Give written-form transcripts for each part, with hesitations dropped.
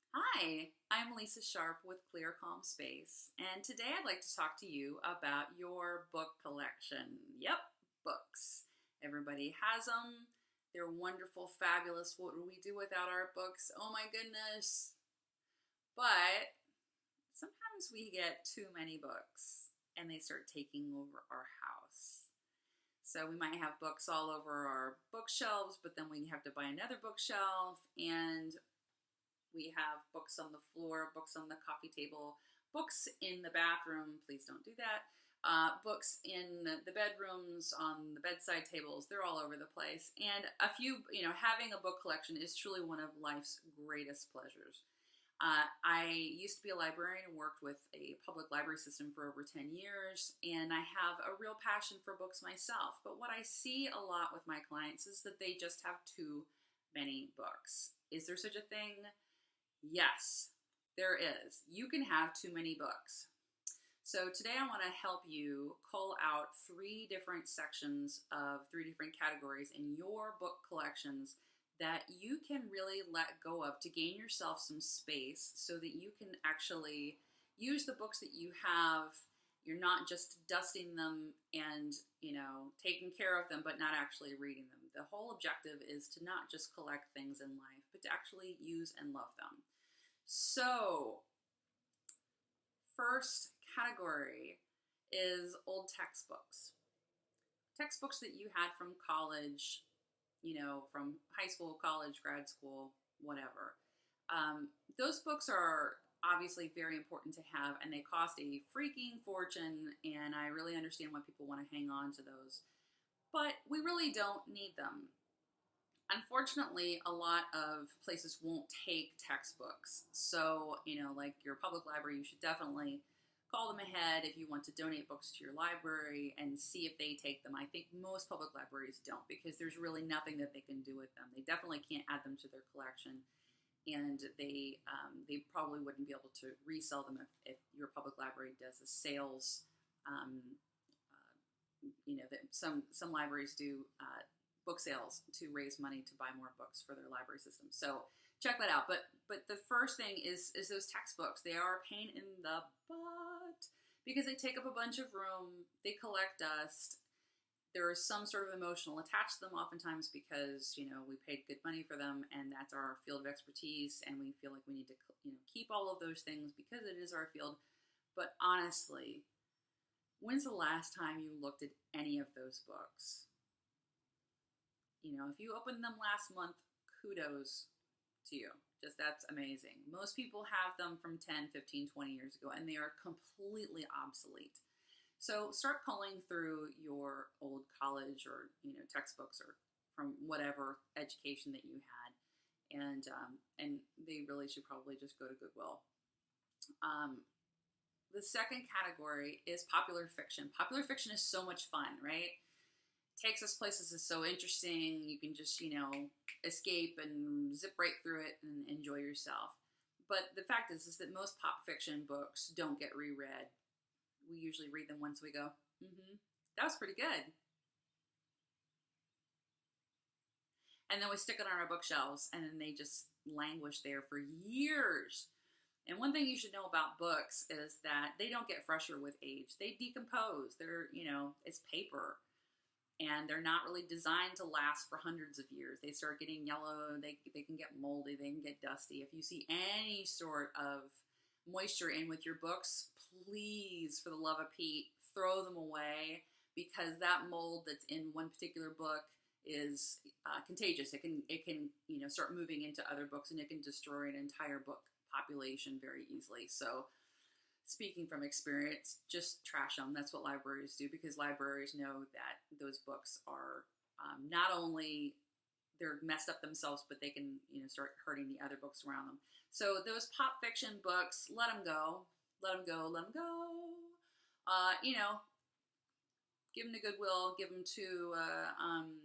Hi, I'm Lisa Sharp with Clear Calm Space, and today I'd like to talk to you about your book collection. Yep, books. Everybody has them. They're wonderful, fabulous. What would we do without our books? Oh my goodness. But sometimes we get too many books and they start taking over our house. So we might have books all over our bookshelves, but then we have to buy another bookshelf, and we have books on the floor, books on the coffee table, books in the bathroom. Please don't do that. Books in the bedrooms, on the bedside tables. They're all over the place. And a few, having a book collection is truly one of life's greatest pleasures. I used to be a librarian and worked with a public library system for over 10 years, and I have a real passion for books myself. But what I see a lot with my clients is that they just have too many books. Is there such a thing? Yes, there is. You can have too many books. So today I want to help you cull out three different sections of three different categories in your book collections that you can really let go of to gain yourself some space so that you can actually use the books that you have. You're not just dusting them and, taking care of them, but not actually reading them. The whole objective is to not just collect things in life, but to actually use and love them. So, first category is old textbooks. Textbooks that you had from college, from high school, college, grad school, whatever. Those books are obviously very important to have, and they cost a freaking fortune, and I really understand why people want to hang on to those. But we really don't need them. Unfortunately, a lot of places won't take textbooks. So, like your public library, you should definitely call them ahead if you want to donate books to your library and see if they take them. I think most public libraries don't, because there's really nothing that they can do with them. They definitely can't add them to their collection, and they probably wouldn't be able to resell them if your public library does a sales. That some libraries do book sales to raise money to buy more books for their library system. So check that out. But the first thing is those textbooks. They are a pain in the butt because they take up a bunch of room. They collect dust. There is some sort of emotional attached to them oftentimes because, we paid good money for them, and that's our field of expertise, and we feel like we need to, keep all of those things because it is our field. But honestly, when's the last time you looked at any of those books? If you opened them last month, kudos to you. Just that's amazing. Most people have them from 10, 15, 20 years ago, and they are completely obsolete. So start culling through your old college or textbooks or from whatever education that you had, and they really should probably just go to Goodwill. The second category is popular fiction. Popular fiction is so much fun, right? Takes us places that's so interesting. You can just, escape and zip right through it and enjoy yourself. But the fact is that most pop fiction books don't get reread. We usually read them once we go, that was pretty good. And then we stick it on our bookshelves, and then they just languish there for years. And one thing you should know about books is that they don't get fresher with age. They decompose. They're, it's paper. And they're not really designed to last for hundreds of years. They start getting yellow, they can get moldy, they can get dusty. If you see any sort of moisture in with your books, please, for the love of Pete, throw them away, because that mold that's in one particular book is contagious. It can start moving into other books, and it can destroy an entire book population very easily. So speaking from experience, just trash them. That's what libraries do, because libraries know that those books are not only they're messed up themselves, but they can start hurting the other books around them. So those pop fiction books, let them go, let them go, let them go. Give them to Goodwill, give them to a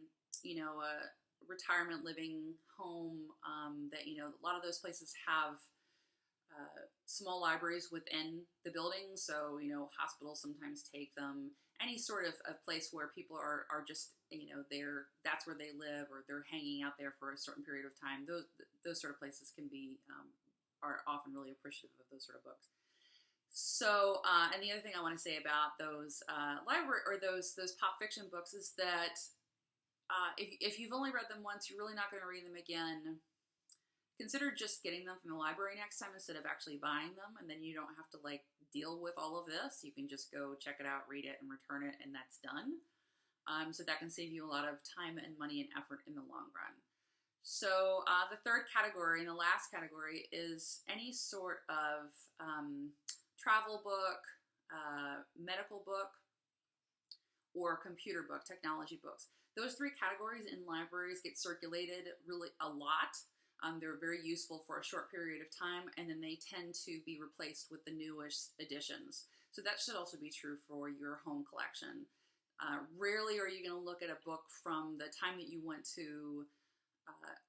retirement living home. That a lot of those places have small libraries within the building. So, hospitals sometimes take them. Any sort of place where people are just, that's where they live, or they're hanging out there for a certain period of time. Those sort of places can be are often really appreciative of those sort of books. So, and the other thing I want to say about those library or those pop fiction books is that if you've only read them once, you're really not going to read them again. Consider just getting them from the library next time instead of actually buying them, and then you don't have to like deal with all of this. You can just go check it out, read it, and return it, and that's done. So that can save you a lot of time and money and effort in the long run. So the third category and the last category is any sort of travel book, medical book, or computer book, technology books. Those three categories in libraries get circulated really a lot. They're very useful for a short period of time, and then they tend to be replaced with the newest editions. So that should also be true for your home collection. Rarely are you going to look at a book from the time that you went to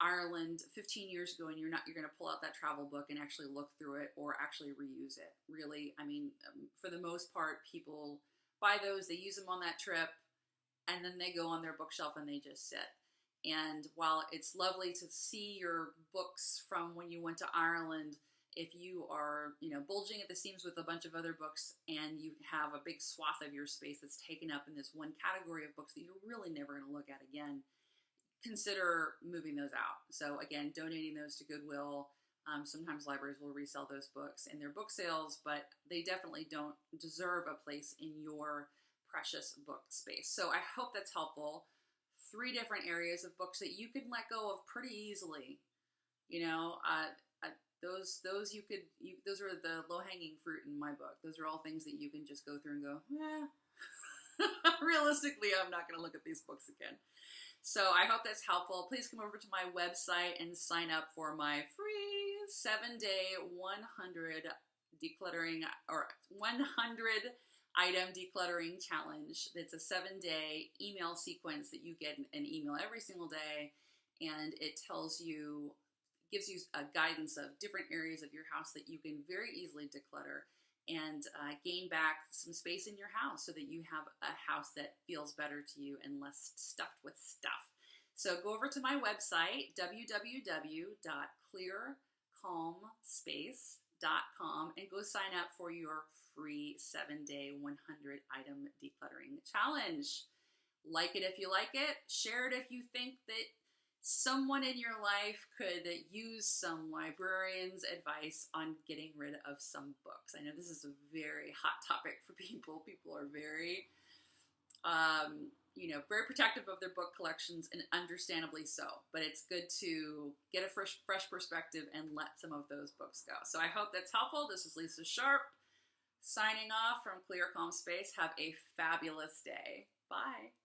Ireland 15 years ago, and you're going to pull out that travel book and actually look through it or actually reuse it. Really, I mean, for the most part, people buy those, they use them on that trip, and then they go on their bookshelf and they just sit. And while it's lovely to see your books from when you went to Ireland, if you are, bulging at the seams with a bunch of other books and you have a big swath of your space that's taken up in this one category of books that you're really never going to look at again, consider moving those out. So again, donating those to Goodwill. Sometimes libraries will resell those books in their book sales, but they definitely don't deserve a place in your precious book space. So I hope that's helpful. 3 different areas of books that you can let go of pretty easily. Those are the low-hanging fruit in my book. Those are all things that you can just go through and go, realistically, I'm not going to look at these books again. So I hope that's helpful. Please come over to my website and sign up for my free 7-day 100 decluttering or 100 item decluttering challenge. It's a 7-day email sequence that you get an email every single day, and it gives you a guidance of different areas of your house that you can very easily declutter and gain back some space in your house so that you have a house that feels better to you and less stuffed with stuff. So go over to my website, www.clearcalmspace.com, and go sign up for your free 7-day 100 item decluttering challenge. Like it if you like it. Share it if you think that someone in your life could use some librarian's advice on getting rid of some books. I know this is a very hot topic for people. People are very, very protective of their book collections, and understandably so. But it's good to get a fresh perspective and let some of those books go. So I hope that's helpful. This is Lisa Sharp signing off from Clear Calm Space. Have a fabulous day. Bye.